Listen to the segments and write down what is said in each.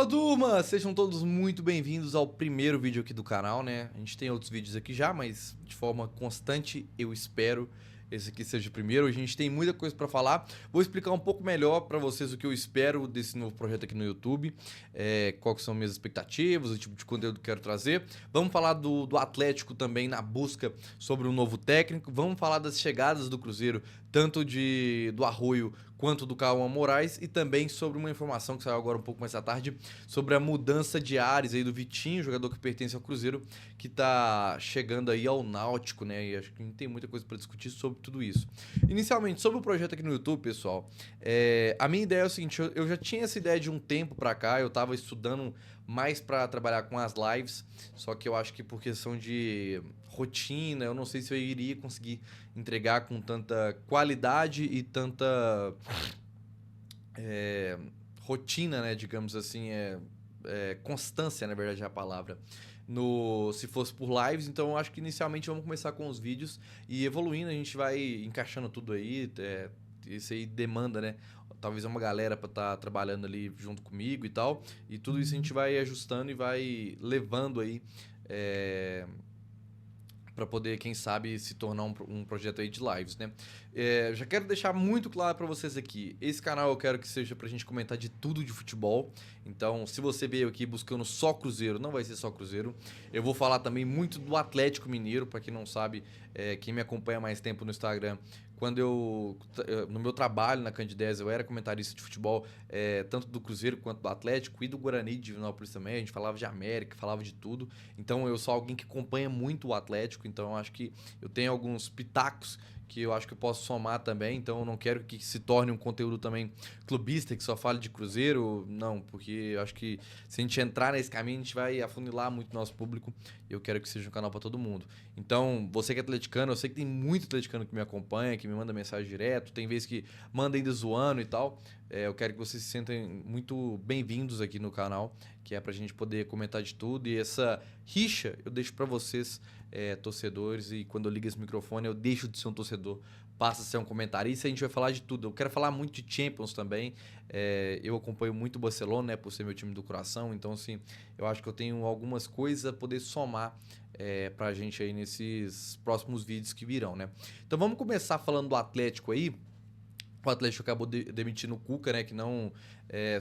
Fala, turma! Sejam todos muito bem-vindos ao primeiro vídeo aqui do canal, né? A gente tem outros vídeos aqui já, mas de forma constante eu espero esse aqui seja o primeiro. A gente tem muita coisa para falar. Vou explicar um pouco melhor para vocês o que eu espero desse novo projeto aqui no YouTube, quais são minhas expectativas, o tipo de conteúdo que eu quero trazer. Vamos falar do Atlético também na busca sobre um novo técnico. Vamos falar das chegadas do Cruzeiro, tanto do Arroio quanto do Cauã Moraes, e também sobre uma informação que saiu agora um pouco mais à tarde, sobre a mudança de ares aí do Vitinho, jogador que pertence ao Cruzeiro, que tá chegando aí ao Náutico, né? E acho que a gente tem muita coisa para discutir sobre tudo isso. Inicialmente, sobre o projeto aqui no YouTube, pessoal, a minha ideia é o seguinte: eu já tinha essa ideia de um tempo para cá, eu tava estudando mais para trabalhar com as lives, só que eu acho que por questão de rotina, eu não sei se eu iria conseguir entregar com tanta qualidade e tanta rotina, né, digamos assim, constância, na verdade é a palavra, se fosse por lives. Então eu acho que inicialmente vamos começar com os vídeos e evoluindo, a gente vai encaixando tudo aí, isso aí demanda, né, talvez uma galera para estar trabalhando ali junto comigo e tal, e tudo isso a gente vai ajustando e vai levando aí para poder, quem sabe, se tornar um projeto aí de lives, né? Já quero deixar muito claro para vocês aqui, esse canal eu quero que seja pra gente comentar de tudo de futebol. Então, se você veio aqui buscando só Cruzeiro, não vai ser só Cruzeiro. Eu vou falar também muito do Atlético Mineiro, para quem não sabe, quem me acompanha há mais tempo no Instagram, quando no meu trabalho na Candidez, eu era comentarista de futebol, tanto do Cruzeiro quanto do Atlético e do Guarani de Divinópolis também. A gente falava de América, falava de tudo. Então eu sou alguém que acompanha muito o Atlético, então eu acho que eu tenho alguns pitacos que eu acho que eu posso somar também. Então eu não quero que se torne um conteúdo também clubista, que só fale de Cruzeiro, não, porque eu acho que se a gente entrar nesse caminho, a gente vai afunilar muito nosso público. Eu quero que seja um canal para todo mundo. Então, você que é atleticano, eu sei que tem muito atleticano que me acompanha, que me manda mensagem direto, tem vezes que manda ainda zoando e tal. Eu quero que vocês se sentem muito bem-vindos aqui no canal, que é pra gente poder comentar de tudo. E essa rixa eu deixo para vocês, torcedores, e quando eu ligo esse microfone eu deixo de ser um torcedor, passa a ser um comentarista. A gente vai falar de tudo. Eu quero falar muito de Champions também. Eu acompanho muito o Barcelona, né, por ser meu time do coração. Então, assim, eu acho que eu tenho algumas coisas a poder somar pra gente aí nesses próximos vídeos que virão, né? Então vamos começar falando do Atlético aí. O Atlético acabou demitindo o Cuca, né, que não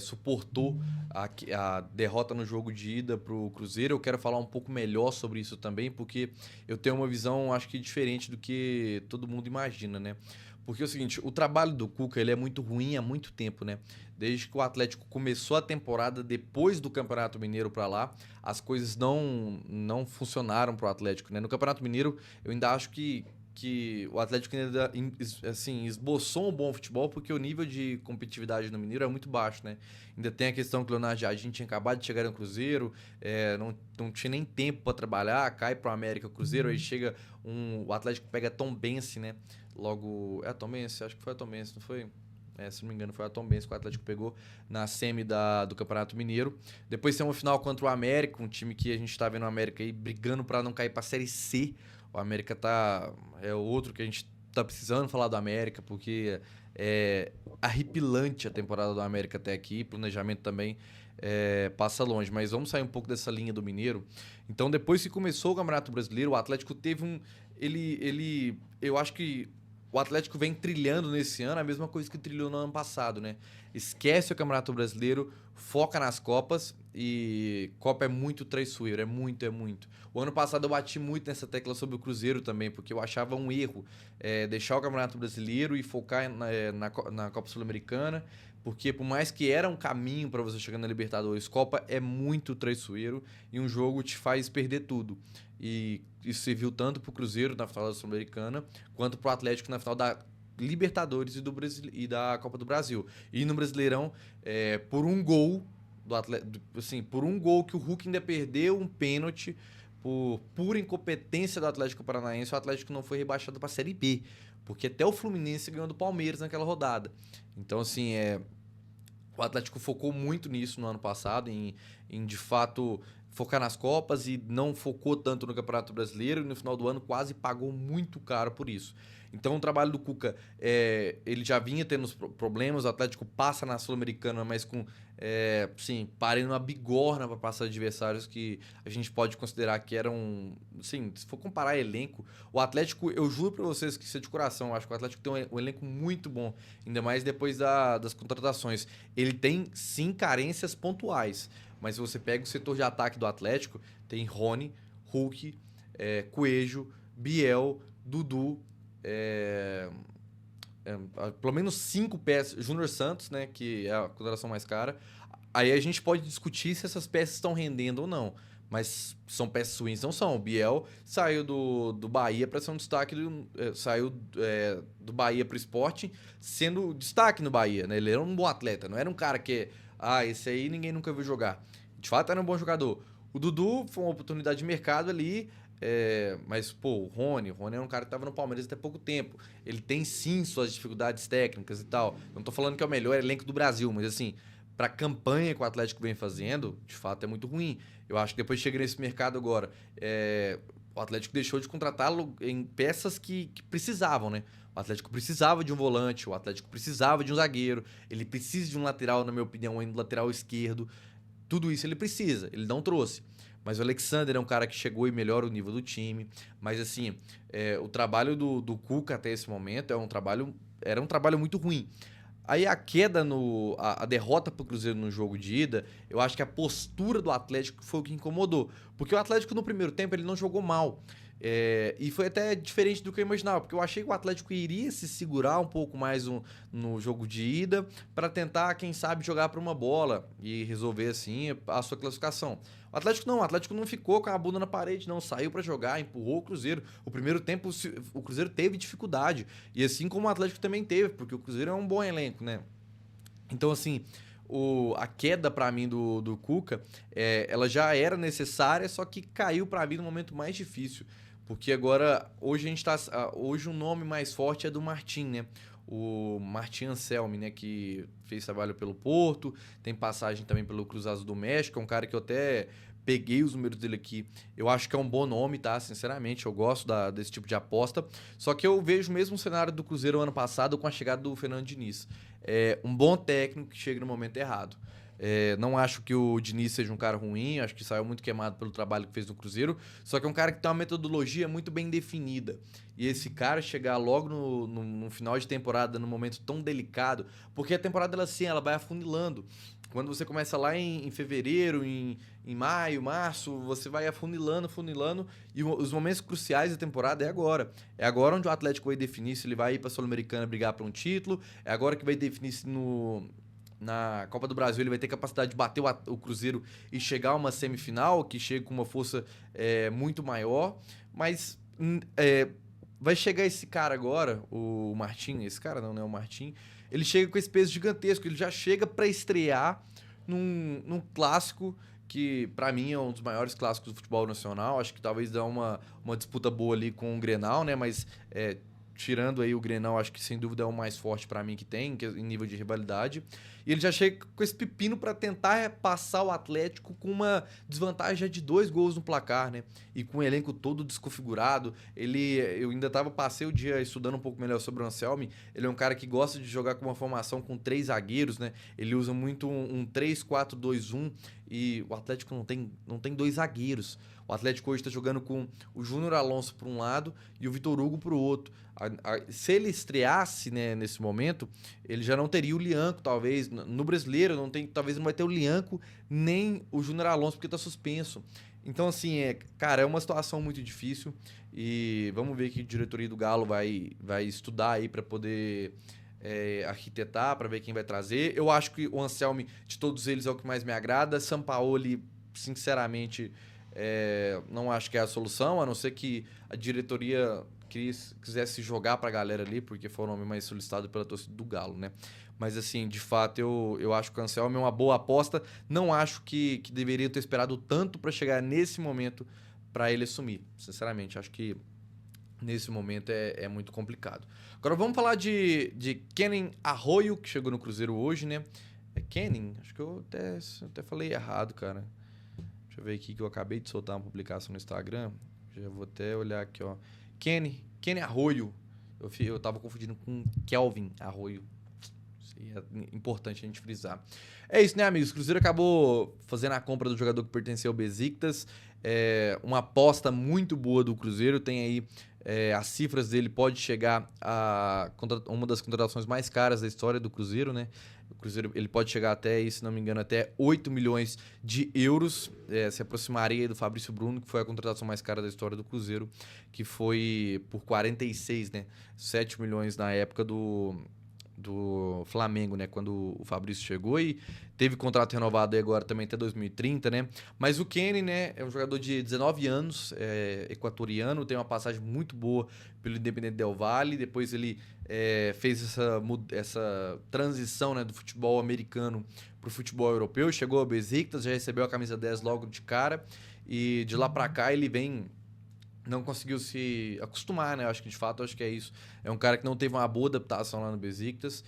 suportou a derrota no jogo de ida pro Cruzeiro. Eu quero falar um pouco melhor sobre isso também, porque eu tenho uma visão, acho que diferente do que todo mundo imagina, né? Porque é o seguinte, o trabalho do Cuca, ele é muito ruim há muito tempo, né? Desde que o Atlético começou a temporada, depois do Campeonato Mineiro para lá, as coisas não funcionaram pro Atlético, né? No Campeonato Mineiro, eu ainda acho que o Atlético ainda, assim, esboçou um bom futebol, porque o nível de competitividade no Mineiro é muito baixo, né? Ainda tem a questão que o Leonardo Jardim tinha acabado de chegar no Cruzeiro, não tinha nem tempo para trabalhar, cai pro América Cruzeiro, aí chega o Atlético pega a Tombense, né? Logo, a Tombense? Acho que foi a Tombense, não foi? Se não me engano, foi a Tombense que o Atlético pegou na semi do Campeonato Mineiro. Depois tem uma final contra o América, um time que a gente tá vendo o América aí brigando para não cair pra Série C. O América é outro que a gente tá precisando falar do América, porque é arrepilante a temporada do América até aqui. Planejamento também passa longe. Mas vamos sair um pouco dessa linha do Mineiro. Então, depois que começou o Campeonato Brasileiro, o Atlético teve eu acho que o Atlético vem trilhando nesse ano a mesma coisa que trilhou no ano passado, né? Esquece o Campeonato Brasileiro, foca nas Copas, e Copa é muito traiçoeiro, é muito, é muito. O ano passado eu bati muito nessa tecla sobre o Cruzeiro também, porque eu achava um erro deixar o Campeonato Brasileiro e focar na Copa Sul-Americana, porque por mais que era um caminho para você chegar na Libertadores, Copa é muito traiçoeiro e um jogo te faz perder tudo. E isso serviu tanto para o Cruzeiro na final da Sul-Americana, quanto para o Atlético na final da Libertadores e da Copa do Brasil. E no Brasileirão, por um gol do Atlético, assim, por um gol que o Hulk ainda perdeu um pênalti, por pura incompetência do Atlético Paranaense, o Atlético não foi rebaixado para a Série B, porque até o Fluminense ganhou do Palmeiras naquela rodada. Então, assim, o Atlético focou muito nisso no ano passado, em de fato focar nas Copas, e não focou tanto no Campeonato Brasileiro, e no final do ano quase pagou muito caro por isso. Então o trabalho do Cuca, ele já vinha tendo os problemas, o Atlético passa na Sul-Americana, mas com sim, parei numa bigorna para passar adversários que a gente pode considerar que eram, sim, se for comparar elenco, o Atlético, eu juro para vocês que isso é de coração, eu acho que o Atlético tem um elenco muito bom, ainda mais depois das contratações. Ele tem, sim, carências pontuais, mas se você pega o setor de ataque do Atlético, tem Rony, Hulk, Coelho, Biel, Dudu, pelo menos 5 peças, Júnior Santos, né, que é a contratação mais cara. Aí a gente pode discutir se essas peças estão rendendo ou não. Mas são peças ruins, não são. O Biel saiu do Bahia para ser um destaque, saiu do Bahia para o Sport, sendo destaque no Bahia, né? Ele era um bom atleta, não era um cara que, esse aí ninguém nunca viu jogar. De fato, era um bom jogador. O Dudu foi uma oportunidade de mercado ali, mas, pô, o Rony é um cara que estava no Palmeiras até pouco tempo. Ele tem, sim, suas dificuldades técnicas e tal. Não tô falando que é o melhor elenco do Brasil, mas, assim, pra campanha que o Atlético vem fazendo, de fato, é muito ruim. Eu acho que depois chega nesse mercado agora, o Atlético deixou de contratá-lo em peças que precisavam, né? O Atlético precisava de um volante, o Atlético precisava de um zagueiro, ele precisa de um lateral, na minha opinião, ainda lateral esquerdo. Tudo isso ele precisa, ele não trouxe. Mas o Alexander é um cara que chegou e melhora o nível do time. Mas, assim, o trabalho do Cuca até esse momento era um trabalho muito ruim. Aí a queda a derrota pro Cruzeiro no jogo de ida, eu acho que a postura do Atlético foi o que incomodou. Porque o Atlético no primeiro tempo ele não jogou mal. E foi até diferente do que eu imaginava, porque eu achei que o Atlético iria se segurar um pouco mais no jogo de ida para tentar, quem sabe, jogar para uma bola e resolver assim a sua classificação. O Atlético não ficou com a bunda na parede, não, saiu para jogar, empurrou o Cruzeiro. O primeiro tempo o Cruzeiro teve dificuldade, e assim como o Atlético também teve, porque o Cruzeiro é um bom elenco, né? Então, assim, a queda para mim do Cuca, ela já era necessária, só que caiu para mim no momento mais difícil. Porque agora, hoje a gente tá. Hoje o nome mais forte é do Martim, né? O Martim Anselmi, né? Que fez trabalho pelo Porto, tem passagem também pelo Cruz Azul do México, é um cara que eu até peguei os números dele aqui. Eu acho que é um bom nome, tá? Sinceramente, eu gosto desse tipo de aposta. Só que eu vejo o mesmo cenário do Cruzeiro ano passado com a chegada do Fernando Diniz. Um bom técnico que chega no momento errado. Não acho que o Diniz seja um cara ruim, acho que saiu muito queimado pelo trabalho que fez no Cruzeiro, só que é um cara que tem uma metodologia muito bem definida. E esse cara chegar logo no final de temporada, num momento tão delicado, porque a temporada ela vai afunilando. Quando você começa lá em fevereiro, em maio, março, você vai afunilando, afunilando, e os momentos cruciais da temporada é agora. É agora onde o Atlético vai definir se ele vai ir para a Sul-Americana brigar por um título, é agora que vai definir se na Copa do Brasil ele vai ter capacidade de bater o Cruzeiro e chegar a uma semifinal, que chega com uma força muito maior, mas vai chegar esse cara agora, o Martim, esse cara não, né, o Martim, ele chega com esse peso gigantesco, ele já chega para estrear num clássico que para mim é um dos maiores clássicos do futebol nacional, acho que talvez dá uma disputa boa ali com o Grenal, né, mas tirando aí o Grenal, acho que sem dúvida é o mais forte para mim que tem, em nível de rivalidade. E ele já chega com esse pepino para tentar passar o Atlético com uma desvantagem já de 2 gols no placar, né? E com o elenco todo desconfigurado. Eu ainda passei o dia estudando um pouco melhor sobre o Anselmi. Ele é um cara que gosta de jogar com uma formação com 3 zagueiros, né? Ele usa muito um 3-4-2-1 e o Atlético não tem 2 zagueiros. O Atlético hoje está jogando com o Júnior Alonso por um lado e o Vitor Hugo para o outro. Se ele estreasse, né, nesse momento, ele já não teria o Lianco, talvez. No brasileiro, talvez não vai ter o Lianco nem o Júnior Alonso, porque está suspenso. Então, assim, cara, é uma situação muito difícil e vamos ver que a diretoria do Galo vai estudar aí para poder arquitetar, para ver quem vai trazer. Eu acho que o Anselmi, de todos eles, é o que mais me agrada. Sampaoli, sinceramente, não acho que é a solução, a não ser que a diretoria quisesse jogar pra galera ali, porque foi o nome mais solicitado pela torcida do Galo, né? Mas, assim, de fato, eu acho que o Anselmi é uma boa aposta. Não acho que deveria ter esperado tanto para chegar nesse momento para ele assumir. Sinceramente, acho que nesse momento é muito complicado. Agora vamos falar de Kenan Arroyo, que chegou no Cruzeiro hoje, né? É Kenan? Acho que eu até falei errado, cara. Deixa eu ver aqui que eu acabei de soltar uma publicação no Instagram. Já vou até olhar aqui, ó. Kenny Arroyo. Eu tava confundindo com Kelvin Arroyo. Não sei. E é importante a gente frisar. É isso, né, amigos? O Cruzeiro acabou fazendo a compra do jogador que pertencia ao Besiktas. Uma aposta muito boa do Cruzeiro. Tem aí as cifras dele, pode chegar a uma das contratações mais caras da história do Cruzeiro, né? O Cruzeiro ele pode chegar até, se não me engano, até 8 milhões de euros. Se aproximaria do Fabrício Bruno, que foi a contratação mais cara da história do Cruzeiro, que foi por 46, né? 7 milhões na época do Flamengo, né? Quando o Fabrício chegou e teve contrato renovado aí agora também até 2030, né? Mas o Kenny, né? É um jogador de 19 anos, equatoriano, tem uma passagem muito boa pelo Independente Del Valle. Depois ele fez essa transição, né, do futebol americano para o futebol europeu. Chegou ao Besiktas, já recebeu a camisa 10 logo de cara. E de lá para cá ele vem... não conseguiu se acostumar, né? Acho que é isso. É um cara que não teve uma boa adaptação lá no Besiktas.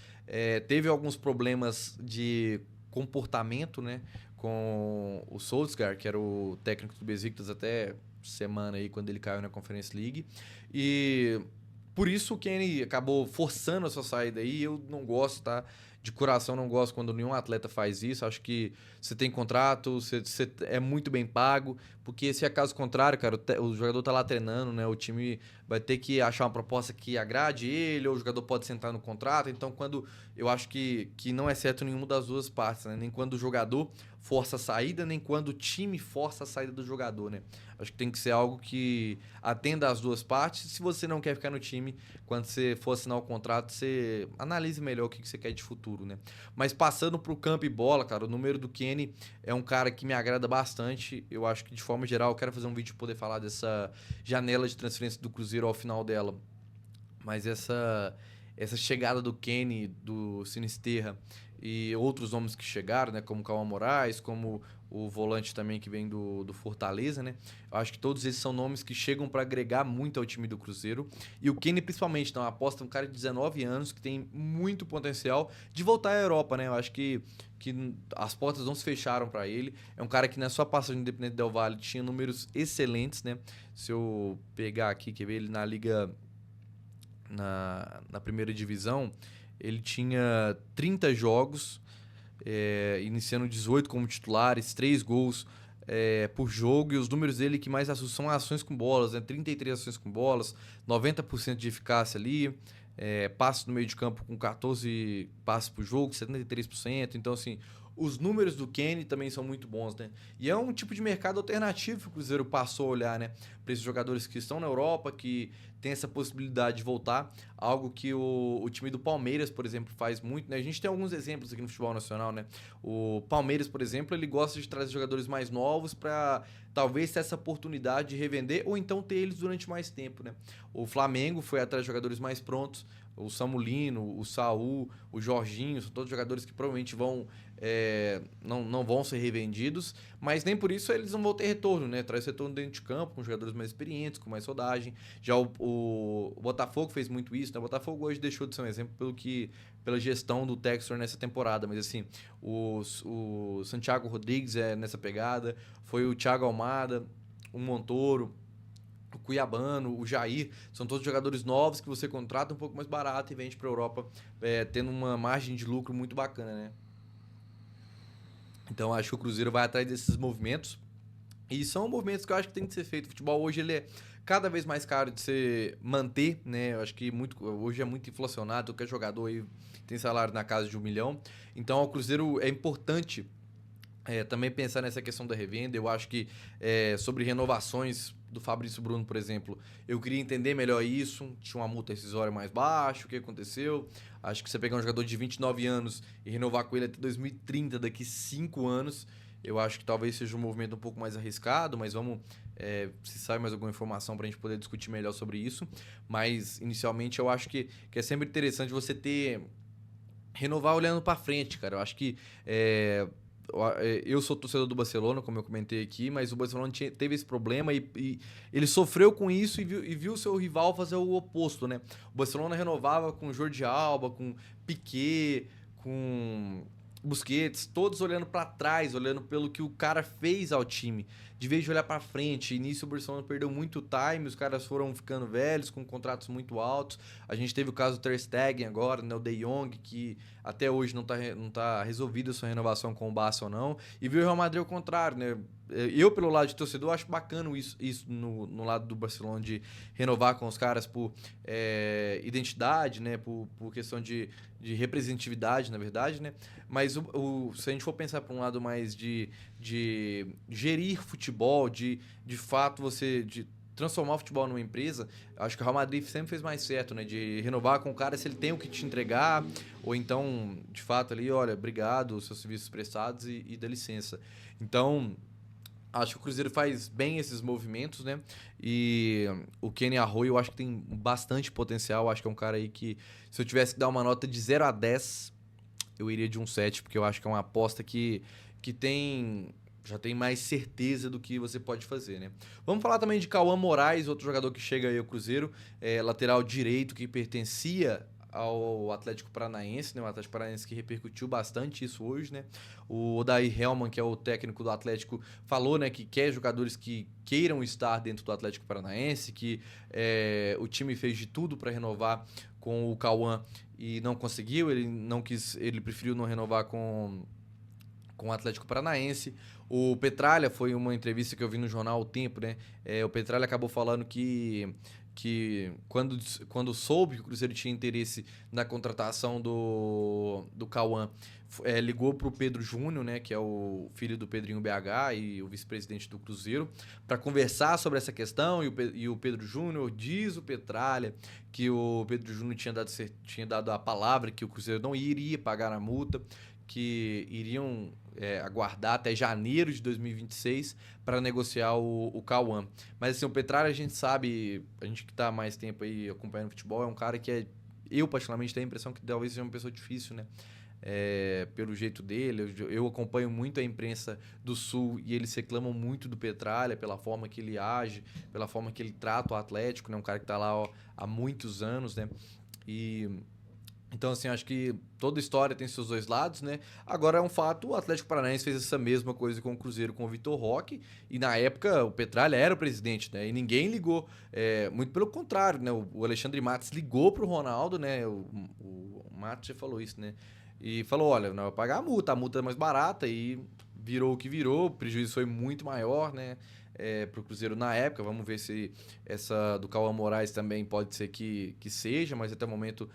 Teve alguns problemas de comportamento, né? Com o Solskjaer, que era o técnico do Besiktas até semana aí, quando ele caiu na Conference League. E por isso o Kenny acabou forçando a sua saída aí. Eu não gosto, tá? De coração, não gosto quando nenhum atleta faz isso. Acho que você tem contrato, você é muito bem pago. Porque se é caso contrário, cara, o jogador tá lá treinando, né? O time vai ter que achar uma proposta que agrade ele, ou o jogador pode sentar no contrato. Então, quando eu acho que não é certo nenhuma das duas partes, né? Nem quando o jogador força a saída, nem quando o time força a saída do jogador, né? Acho que tem que ser algo que atenda às duas partes. Se você não quer ficar no time, quando você for assinar o contrato, você analise melhor o que você quer de futuro, né? Mas passando pro campo e bola, cara, o número do Kenny é um cara que me agrada bastante. Eu acho que, de forma geral, eu quero fazer um vídeo para poder falar dessa janela de transferência do Cruzeiro ao final dela. Mas essa chegada do Kenny, do Sinisterra e outros nomes que chegaram, né, como o Cauã Moraes, como o volante também que vem do Fortaleza, né? Eu acho que todos esses são nomes que chegam para agregar muito ao time do Cruzeiro. E o Kenny, principalmente, então, aposta um cara de 19 anos que tem muito potencial de voltar à Europa, né? Eu acho que as portas não se fecharam para ele. É um cara que na sua passagem no Independente Del Valle tinha números excelentes, né? Se eu pegar aqui, quer ver ele na Liga... Na primeira divisão, ele tinha 30 jogos, iniciando 18 como titulares, 3 gols por jogo, e os números dele que mais assustam são ações com bolas, né? 33 ações com bolas, 90% de eficácia ali, passes no meio de campo com 14 passes por jogo, 73%. Então, assim, os números do Kenny também são muito bons, né? E é um tipo de mercado alternativo que o Cruzeiro passou a olhar, né? Para esses jogadores que estão na Europa, que tem essa possibilidade de voltar, algo que o time do Palmeiras, por exemplo, faz muito, né? A gente tem alguns exemplos aqui no futebol nacional, né? O Palmeiras, por exemplo, ele gosta de trazer jogadores mais novos para talvez ter essa oportunidade de revender ou então ter eles durante mais tempo, né? O Flamengo foi atrás de jogadores mais prontos, o Samulino, o Saul, o Jorginho, são todos jogadores que provavelmente não vão ser revendidos, mas nem por isso eles não vão ter retorno, né? Traz retorno dentro de campo, com jogadores mais experientes, com mais rodagem. Já o Botafogo fez muito isso, né? O Botafogo hoje deixou de ser um exemplo pela gestão do Textor nessa temporada, mas assim, o Santiago Rodrigues nessa pegada, foi o Thiago Almada, o Montoro, o Cuiabano, o Jair, são todos jogadores novos que você contrata um pouco mais barato e vende para a Europa, tendo uma margem de lucro muito bacana, né? Então acho que o Cruzeiro vai atrás desses movimentos, e são movimentos que eu acho que tem que ser feito. O futebol hoje ele é cada vez mais caro de se manter, né? Eu acho que hoje é muito inflacionado, qualquer jogador aí tem salário na casa de 1 milhão. Então o Cruzeiro é importante também pensar nessa questão da revenda. Eu acho que sobre renovações do Fabrício Bruno, por exemplo, eu queria entender melhor isso. Tinha uma multa rescisória mais baixa, o que aconteceu? Acho que você pegar um jogador de 29 anos e renovar com ele até 2030, daqui 5 anos, eu acho que talvez seja um movimento um pouco mais arriscado, mas vamos... se sai mais alguma informação para a gente poder discutir melhor sobre isso. Mas, inicialmente, eu acho que é sempre interessante você renovar olhando para frente, cara. Eu acho que... eu sou torcedor do Barcelona, como eu comentei aqui, mas o Barcelona teve esse problema e ele sofreu com isso e viu o seu rival fazer o oposto, né? O Barcelona renovava com Jordi Alba, com Piqué, com Busquets, todos olhando para trás, olhando pelo que o cara fez ao time, de vez de olhar para frente. Início o Barcelona perdeu muito time, os caras foram ficando velhos, com contratos muito altos. A gente teve o caso do Ter Stegen agora, né, o De Jong, que até hoje não tá resolvida a sua renovação com o Barça ou não. E viu o Real Madrid ao contrário, né? Eu, pelo lado de torcedor, acho bacana isso no lado do Barcelona, de renovar com os caras por identidade, né? Por questão de representatividade, na verdade, né? Mas se a gente for pensar por um lado mais de gerir futebol, de fato de transformar o futebol numa empresa, acho que o Real Madrid sempre fez mais certo, né? De renovar com o cara se ele tem o que te entregar, ou então, de fato, ali, olha, obrigado, seus serviços prestados e dá licença. Então, acho que o Cruzeiro faz bem esses movimentos, né? E o Kenny Arroyo eu acho que tem bastante potencial. Acho que é um cara aí que, se eu tivesse que dar uma nota de 0 a 10, eu iria de um 7, porque eu acho que é uma aposta que já tem mais certeza do que você pode fazer, né? Vamos falar também de Cauã Moraes, outro jogador que chega aí ao Cruzeiro, lateral direito que pertencia ao Atlético Paranaense, né? O Atlético Paranaense que repercutiu bastante isso hoje, né? O Odair Hellmann, que é o técnico do Atlético, falou, né, que quer jogadores que queiram estar dentro do Atlético Paranaense, que o time fez de tudo para renovar com o Cauã e não conseguiu, ele preferiu não renovar com o Atlético Paranaense. O Petralha, foi uma entrevista que eu vi no jornal O Tempo, né? O Petralha acabou falando que quando soube que o Cruzeiro tinha interesse na contratação do Cauã, ligou para o Pedro Júnior, né, que é o filho do Pedrinho BH e o vice-presidente do Cruzeiro, para conversar sobre essa questão. E o Pedro Júnior diz o Petralha que o Pedro Júnior tinha dado a palavra que o Cruzeiro não iria pagar a multa, que iriam aguardar até janeiro de 2026 para negociar o Cauã. Mas assim, o Petralha, a gente sabe, a gente que está há mais tempo aí acompanhando futebol, é um cara que eu particularmente tenho a impressão que talvez seja uma pessoa difícil, né? Pelo jeito dele, eu acompanho muito a imprensa do Sul e eles reclamam muito do Petralha pela forma que ele age, pela forma que ele trata o Atlético, né? Um cara que está lá há muitos anos, né? Então, assim, acho que toda história tem seus dois lados, né? Agora, é um fato, o Atlético Paranaense fez essa mesma coisa com o Cruzeiro, com o Vitor Roque, e na época o Petralha era o presidente, né? E ninguém ligou, muito pelo contrário, né? O Alexandre Matos ligou pro Ronaldo, né? O Matos já falou isso, né? E falou, olha, não vai pagar a multa é mais barata, e virou o que virou, o prejuízo foi muito maior, né? Pro Cruzeiro na época. Vamos ver se essa do Cauã Moraes também pode ser que seja, mas até o momento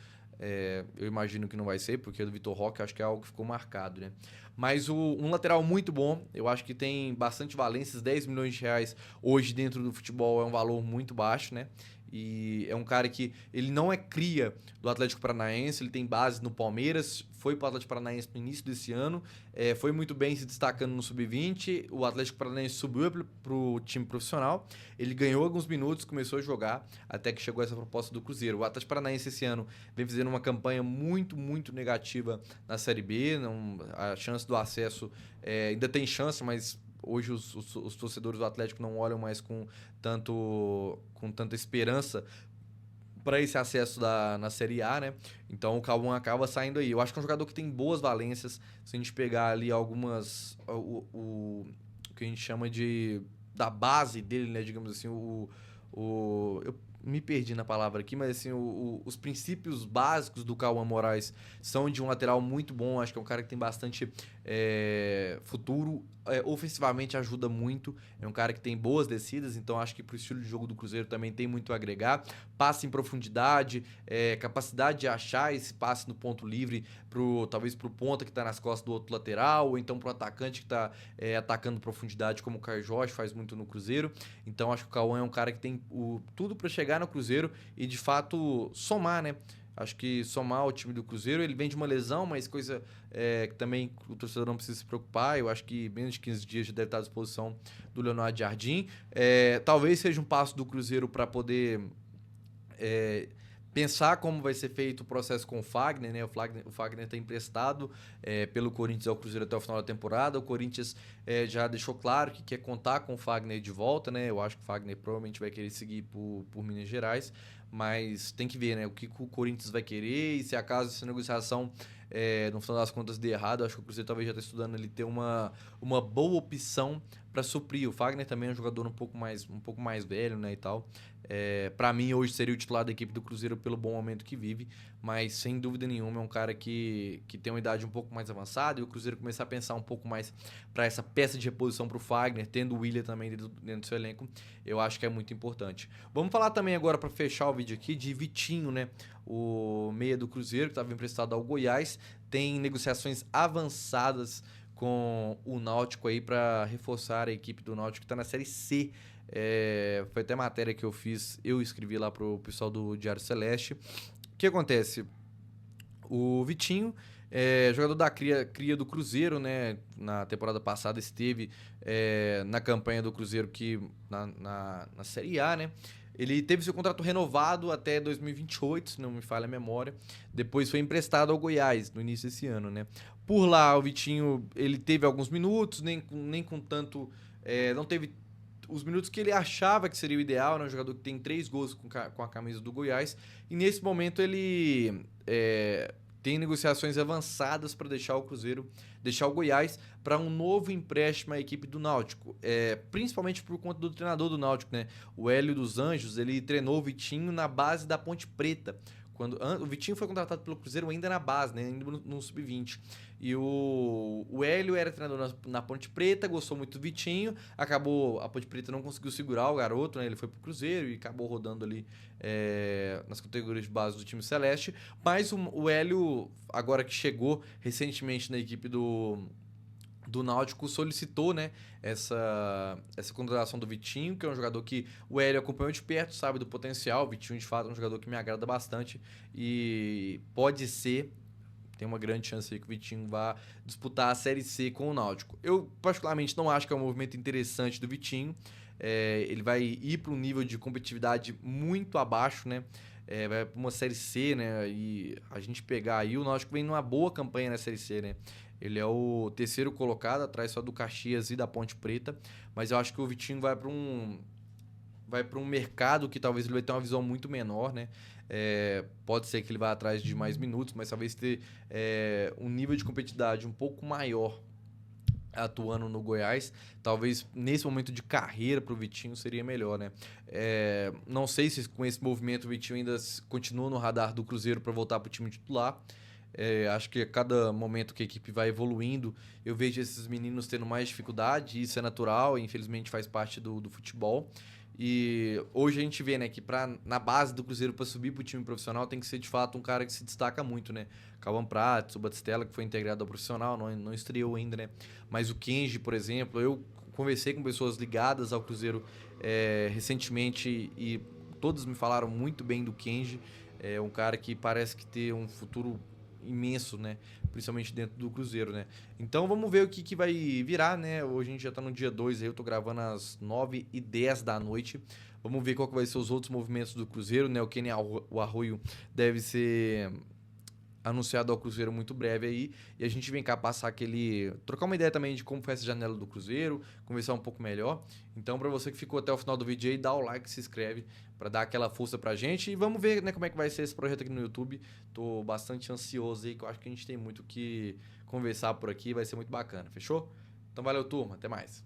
eu imagino que não vai ser, porque do Vitor Roque acho que é algo que ficou marcado, né? Mas um lateral muito bom, eu acho que tem bastante valências. 10 milhões de reais hoje dentro do futebol é um valor muito baixo, né? E é um cara que ele não é cria do Atlético Paranaense, ele tem base no Palmeiras, foi para o Atlético Paranaense no início desse ano, foi muito bem se destacando no Sub-20, o Atlético Paranaense subiu para o time profissional, ele ganhou alguns minutos, começou a jogar, até que chegou essa proposta do Cruzeiro. O Atlético Paranaense esse ano vem fazendo uma campanha muito, muito negativa na Série B, a chance do acesso ainda tem chance, mas hoje os torcedores do Atlético não olham mais com tanta esperança para esse acesso na Série A, né? Então o Cauã acaba saindo aí. Eu acho que é um jogador que tem boas valências. Se a gente pegar ali algumas... O que a gente chama da base dele, né? Digamos assim, eu me perdi na palavra aqui, mas assim, os princípios básicos do Cauã Moraes são de um lateral muito bom. Acho que é um cara que tem bastante futuro. Ofensivamente ajuda muito. É um cara que tem boas descidas, então acho que pro estilo de jogo do Cruzeiro também tem muito a agregar. Passe em profundidade, capacidade de achar esse passe no ponto livre, talvez pro ponta que tá nas costas do outro lateral, ou então pro atacante que tá atacando profundidade, como o Caio Jorge faz muito no Cruzeiro. Então acho que o Cauã é um cara que tem tudo para chegar no Cruzeiro e de fato somar, né? Acho que somar o time do Cruzeiro, ele vem de uma lesão, mas coisa que também o torcedor não precisa se preocupar. Eu acho que menos de 15 dias já deve estar à disposição do Leonardo Jardim. Talvez seja um passo do Cruzeiro para poder pensar como vai ser feito o processo com o Fagner, né? O Fagner está emprestado pelo Corinthians ao Cruzeiro até o final da temporada. O Corinthians já deixou claro que quer contar com o Fagner de volta, né? Eu acho que o Fagner provavelmente vai querer seguir por Minas Gerais, mas tem que ver, né? O que o Corinthians vai querer e se acaso essa negociação no final das contas dê errado. Eu acho que o Cruzeiro talvez já está estudando ele ter uma boa opção para suprir. O Fagner também é um jogador um pouco mais velho, né, e tal. Para mim, hoje seria o titular da equipe do Cruzeiro pelo bom momento que vive, mas sem dúvida nenhuma é um cara que tem uma idade um pouco mais avançada, e o Cruzeiro começar a pensar um pouco mais para essa peça de reposição para o Fagner, tendo o Willian também dentro do seu elenco, eu acho que é muito importante. Vamos falar também agora, para fechar o vídeo aqui, de Vitinho, né? O meia do Cruzeiro, que estava emprestado ao Goiás, tem negociações avançadas com o Náutico aí para reforçar a equipe do Náutico, que está na Série C. Foi até matéria que eu escrevi lá pro pessoal do Diário Celeste. O que acontece? O Vitinho, jogador da cria do Cruzeiro, né? Na temporada passada esteve na campanha do Cruzeiro na Série A, né? Ele teve seu contrato renovado até 2028, se não me falha a memória. Depois foi emprestado ao Goiás no início desse ano, né? Por lá, o Vitinho, ele teve alguns minutos, nem com tanto... não teve os minutos que ele achava que seria o ideal, né? Um jogador que tem 3 gols com a camisa do Goiás. E nesse momento ele tem negociações avançadas para deixar o Goiás para um novo empréstimo à equipe do Náutico. Principalmente por conta do treinador do Náutico, né? O Hélio dos Anjos, ele treinou o Vitinho na base da Ponte Preta. O Vitinho foi contratado pelo Cruzeiro ainda na base, né? Ainda no Sub-20. E o Hélio era treinador na Ponte Preta, gostou muito do Vitinho. A Ponte Preta não conseguiu segurar o garoto, né? Ele foi pro Cruzeiro e acabou rodando ali nas categorias de base do time celeste. Mas o Hélio, agora que chegou recentemente na equipe do Náutico, solicitou, né, essa contratação do Vitinho, que é um jogador que o Hélio acompanhou de perto, sabe do potencial. O Vitinho, de fato, é um jogador que me agrada bastante e pode ser, tem uma grande chance aí que o Vitinho vá disputar a Série C com o Náutico. Eu, particularmente, não acho que é um movimento interessante do Vitinho. Ele vai ir para um nível de competitividade muito abaixo, né? Vai para uma Série C, né? E a gente pegar aí, o Náutico vem numa boa campanha na Série C, né? Ele é o terceiro colocado, atrás só do Caxias e da Ponte Preta. Mas eu acho que o Vitinho vai para um mercado que talvez ele vai ter uma visão muito menor, né? Pode ser que ele vá atrás de mais minutos, mas talvez ter um nível de competitividade um pouco maior atuando no Goiás. Talvez nesse momento de carreira para o Vitinho seria melhor, né? Não sei se com esse movimento o Vitinho ainda continua no radar do Cruzeiro para voltar para o time titular. Acho que a cada momento que a equipe vai evoluindo, eu vejo esses meninos tendo mais dificuldade, isso é natural, e infelizmente faz parte do futebol. E hoje a gente vê, né, que na base do Cruzeiro, para subir para o time profissional, tem que ser de fato um cara que se destaca muito, né? Calvão Prates, o Batistella, que foi integrado ao profissional, não estreou ainda, né? Mas o Kenji, por exemplo, eu conversei com pessoas ligadas ao Cruzeiro recentemente e todos me falaram muito bem do Kenji. É um cara que parece que tem um futuro imenso, né? Principalmente dentro do Cruzeiro, né? Então vamos ver o que vai virar, né? Hoje a gente já tá no dia 2, aí eu tô gravando às 9h10 da noite. Vamos ver qual que vai ser os outros movimentos do Cruzeiro, né? O Kenny Arroio deve ser anunciado ao Cruzeiro muito breve aí, e a gente vem cá trocar uma ideia também de como foi essa janela do Cruzeiro, conversar um pouco melhor. Então, para você que ficou até o final do vídeo aí, dá o like, se inscreve para dar aquela força pra gente, e vamos ver, né, como é que vai ser esse projeto aqui no YouTube. Tô bastante ansioso aí, que eu acho que a gente tem muito que conversar por aqui, vai ser muito bacana, fechou? Então valeu, turma, até mais.